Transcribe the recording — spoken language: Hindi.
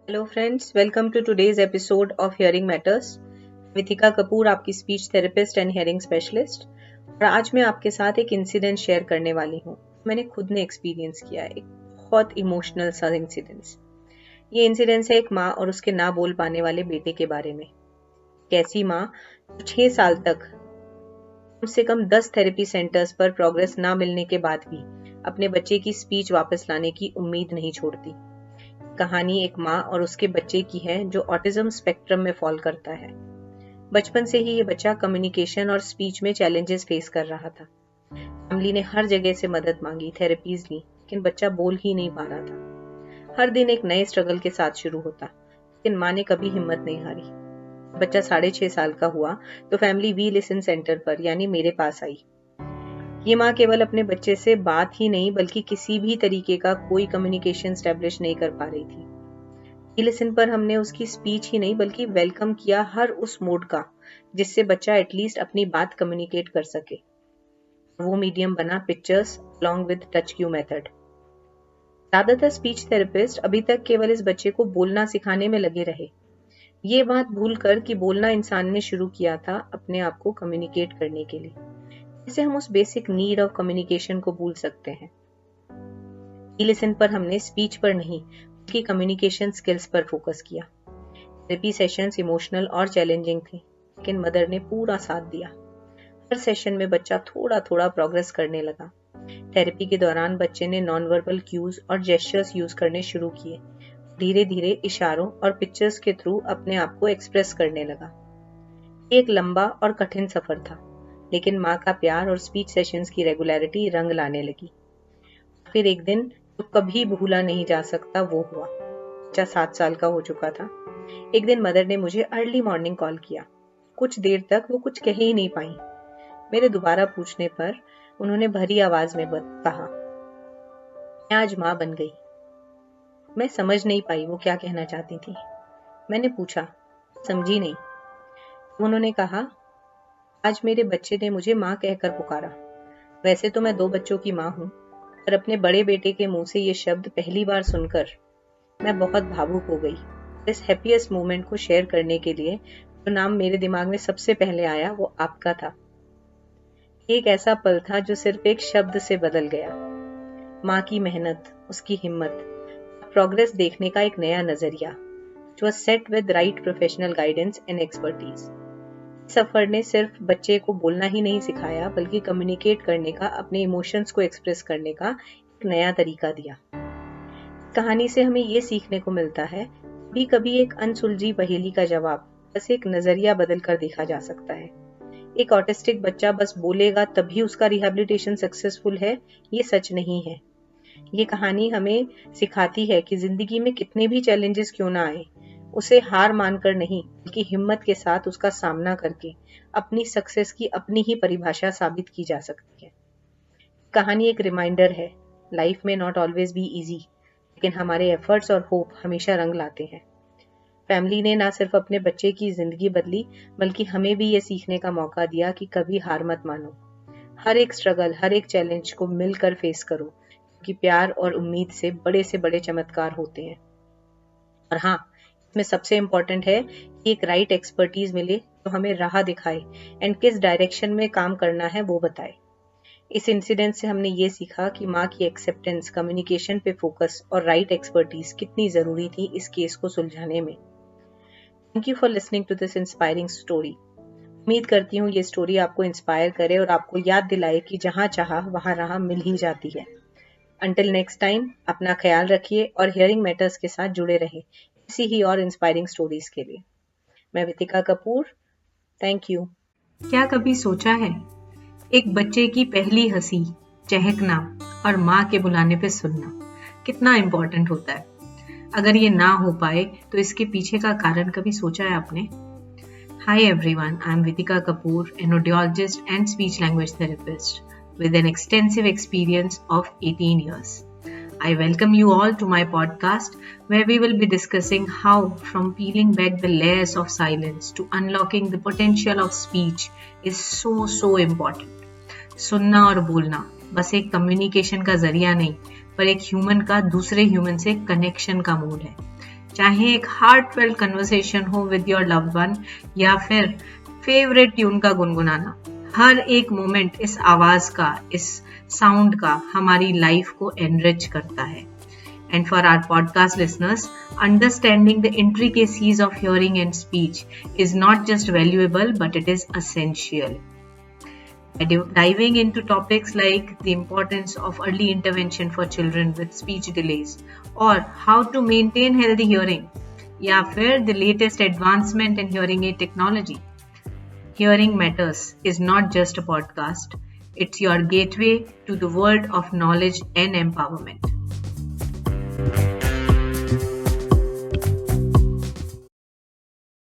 Hello friends, welcome to today's episode of hearing matters. Vithika Kapoor, आपकी speech therapist and hearing specialist. और आज मैं आपके साथ एक इंसिडेंट शेयर करने वाली हूँ। मैंने खुद ने एक्सपीरियंस किया है, एक बहुत इमोशनल सा इंसिडेंस। ये इंसिडेंस है एक माँ और उसके ना बोल पाने वाले बेटे के बारे में। कैसी माँ जो 6 साल तक कम से कम 10 थेरेपी सेंटर्स पर प्रोग्रेस ना मिलने के बाद भी अपने बच्चे की स्पीच वापस लाने की उम्मीद नहीं छोड़ती। कहानी एक माँ और उसके बच्चे की है जो ऑटिज्म स्पेक्ट्रम में फॉल करता है। बचपन से ही ये बच्चा कम्युनिकेशन और स्पीच में चैलेंजेस फेस कर रहा था। फैमिली ने हर जगह से मदद मांगी, थेरेपीज ली, लेकिन बच्चा बोल ही नहीं पा रहा था। हर दिन एक नए स्ट्रगल के साथ शुरू होता, लेकिन माँ ने कभी हिम्मत नहीं हारी। बच्चा 6.5 साल का हुआ तो फैमिली वी लिसन सेंटर पर यानी मेरे पास आई। ये माँ केवल अपने बच्चे से बात ही नहीं बल्कि किसी भी तरीके का कोई कम्युनिकेशन स्टैब्लिश नहीं कर पा रही थी। लिसन पर हमने उसकी स्पीच ही नहीं बल्कि वेलकम किया हर उस मोड का जिससे बच्चा एटलीस्ट अपनी बात कम्युनिकेट कर सके। वो मीडियम बना pictures along with touch Q method. ज्यादातर स्पीच थेरेपिस्ट अभी तक केवल इस बच्चे को बोलना सिखाने में लगे रहे, ये बात भूलकर कि बोलना इंसान ने शुरू किया था अपने आप को कम्युनिकेट करने के लिए। इससे हम उस बेसिक नीड ऑफ कम्युनिकेशन को भूल सकते हैं। लिसन पर हमने स्पीच पर नहीं बल्कि कम्युनिकेशन स्किल्स पर फोकस किया। थेरेपी सेशंस इमोशनल और चैलेंजिंग थे, लेकिन मदर ने पूरा साथ दिया। हर सेशन में बच्चा थोड़ा थोड़ा प्रोग्रेस करने लगा। थेरेपी के दौरान बच्चे ने नॉन वर्बल क्यूज और जेस्चर्स यूज करने शुरू किए। धीरे धीरे इशारों और पिक्चर्स के थ्रू अपने आप को एक्सप्रेस करने लगा। एक लंबा और कठिन सफर था, लेकिन माँ का प्यार और स्पीच सेशंस की रेगुलरिटी रंग लाने लगी। फिर एक दिन जो कभी भूला नहीं जा सकता वो हुआ। बच्चा 7 साल का हो चुका था। एक दिन मदर ने मुझे अर्ली मॉर्निंग कॉल किया। कुछ देर तक वो कुछ कह ही नहीं पाई। मेरे दोबारा पूछने पर उन्होंने भरी आवाज में कहा, मैं आज माँ बन गई। मैं समझ नहीं पाई वो क्या कहना चाहती थी। मैंने पूछा, समझी नहीं? उन्होंने कहा, आज मेरे बच्चे ने मुझे माँ कहकर पुकारा। वैसे तो मैं 2 बच्चों की माँ हूँ, पर अपने बड़े बेटे के मुंह से ये शब्द पहली बार सुनकर मैं बहुत भावुक हो गई। इस हैप्पीएस्ट मोमेंट को शेयर करने के लिए जो नाम मेरे दिमाग में सबसे पहले आया वो आपका था। एक ऐसा पल था जो सिर्फ एक शब्द से बदल गया। माँ की मेहनत, उसकी हिम्मत, प्रोग्रेस देखने का एक नया नजरिया जो set with right professional guidance and expertise. सफर ने सिर्फ बच्चे को बोलना ही नहीं सिखाया बल्कि कम्युनिकेट करने का, अपने इमोशंस को एक्सप्रेस करने का एक नया तरीका दिया। कहानी से हमें ये सीखने को मिलता है, कभी कभी एक अनसुलझी पहेली का जवाब बस एक नजरिया बदल कर देखा जा सकता है। एक ऑटिस्टिक बच्चा बस बोलेगा तभी उसका रिहेबिलिटेशन सक्सेसफुल है, ये सच नहीं है। ये कहानी हमें सिखाती है कि जिंदगी में कितने भी चैलेंजेस क्यों ना आए, उसे हार मानकर नहीं बल्कि हिम्मत के साथ उसका सामना करके अपनी सक्सेस की अपनी ही परिभाषा साबित की जा सकती है। कहानी एक रिमाइंडर है, लाइफ में नॉट ऑलवेज बी इजी, लेकिन हमारे एफर्ट्स और होप हमेशा रंग लाते हैं। फैमिली ने ना सिर्फ अपने बच्चे की जिंदगी बदली बल्कि हमें भी ये सीखने का मौका दिया कि कभी हार मत मानो। हर एक स्ट्रगल, हर एक चैलेंज को मिलकर फेस करो, क्योंकि प्यार और उम्मीद से बड़े चमत्कार होते हैं। और हाँ, इसमें सबसे इम्पोर्टेंट है कि एक राइट एक्सपर्टीज मिले जो हमें राह दिखाए एंड किस डायरेक्शन में काम करना है वो बताए। इस इंसिडेंट से हमने ये सीखा कि माँ की एक्सेप्टेंस, कम्युनिकेशन पे फोकस और राइट एक्सपर्टीज कितनी जरूरी थी इस केस को सुलझाने में। Thank you for listening to this inspiring story. उम्मीद करती हूँ ये स्टोरी आपको इंस्पायर करे और आपको याद दिलाए कि जहाँ चाहा वहाँ राह मिल ही जाती है। Until next time, अपना ख्याल रखिए और हियरिंग मैटर्स के साथ जुड़े रहे इसी ही और इंस्पायरिंग स्टोरीज के लिए। मैं विथिका कपूर, थैंक यू। क्या कभी सोचा है, एक बच्चे की पहली हंसी, चहकना और माँ के बुलाने पे सुनना कितना इम्पोर्टेंट होता है। अगर ये ना हो पाए तो इसके पीछे का कारण कभी सोचा है आपने? Hi everyone, I am Vitika Kapoor, an audiologist and speech language therapist with an extensive experience of 18 years. I welcome you all to my podcast where we will be discussing how from peeling back the layers of silence to unlocking the potential of speech is so important. सुनना और बोलना बस एक कम्युनिकेशन का जरिया नहीं, पर एक ह्यूमन का दूसरे ह्यूमन से कनेक्शन का मोड है। चाहे एक हार्टफेल्ट कन्वर्सेशन हो विद योर लव्ड वन या फिर फेवरेट ट्यून का गुनगुनाना, हर एक मोमेंट इस आवाज का, इस साउंड का हमारी लाइफ को एनरिच करता है. And for our podcast listeners, understanding the intricacies of hearing and speech is not just valuable, but it is essential. By diving into topics like the importance of early intervention for children with speech delays, or how to maintain healthy hearing, या फिर the latest advancement in hearing aid technology. Hearing Matters is not just a podcast, it's your gateway to the world of knowledge and empowerment.